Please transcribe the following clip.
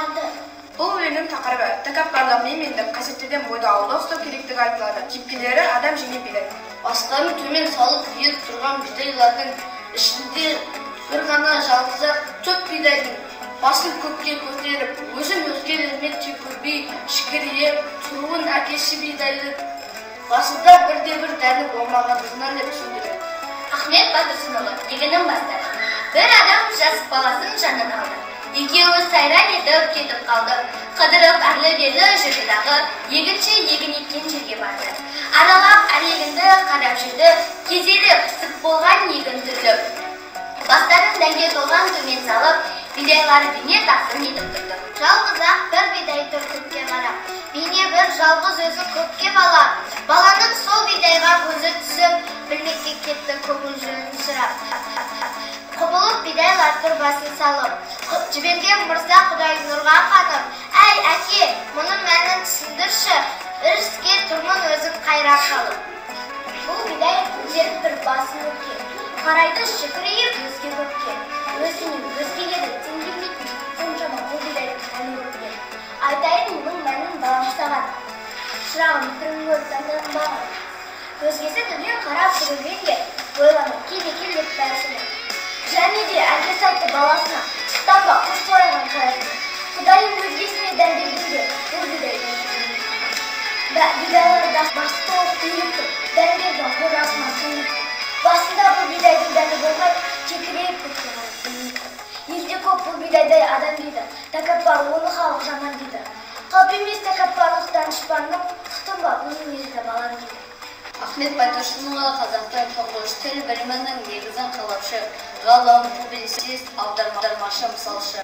қалды. Бұл өлеңнің тақырыбы тәкаппарлық менмендік қасиеттерден бойды аулақ ұстау керектігі айтылады. Кейіпкерлері адам және бидай. Бастарын төмен салып иіліп тұрған бидайлардың ішінде бір ғана жалғыз-ақ төрт бидайдың басын көкке көтеріп, өзін өзгелермен тепірбей, шікірейіп тұруын әкесі бидайды басында бірде-бір дәні болмағандығынан деп түсіндіреді. Ахмет Байтұрсынұлы егіннің бастары. Бір адам жас баласын жанына алды. Екеуі сайран етіп кетіп қалды. Қыдырып әрлі-берлі жүрді дағы, егінші егін еккен жерге барды. Аралап әр егінді қарап жүрді, кезелі пісіп болған егін түрлі. Бастарын дәнге толған төмен салып, бидайлар бейне тақсын етіп тұрды. Жалғыз-ақ бір бидай тұр көкке қарап, бейне бір жалғыз өзі көкке балап. Баланың сол бидайға көзі түсіп, білмекке кетті көңіл жөнін сұрап. Құбылып бидайлар тұр басын салып, жіберген мырза Құдай нұрға қанып. Әй, әке, мұның мәнін түсіндірші, іріске тұрмын өзім қайрап қалып. Бұл бидай көтеріп тұр басын өтке, қарайды шікірейіп өзге көкке. Өзіне өзгелері теңгермейтін соншама бұл бидайдың мәні көкке. Айтайын мұның мәнін балам саған, шырағым түрін көріп таңданбаған. Өзгесі дүние қарап жүргенде ойланып кел деп бәрісіне. Және де әкесі айтты баласына, шықтанба құс сорайған қарасына. Құдайым өзгесіне дән бергенде бұл бидайдың жүргенде. Бидайларда басы толып үйіліп тұр, дән берген қорасына төніп. Басында бұл бидайдың дәні болмай, кекірейіп көкке қарап. Елде көп бұл бидайдай адам дейді, тәкаппар оны халық жаман дейді. Қауіп емес тәкаппарлық данышпандық, тұтынба бұның езді балам дейді. Ахмет Байтұрсынұлы қазақтың тұңғыш тіл білімінің негізін қалаушы, ғалым, публицист, аудармашы, мысалшы.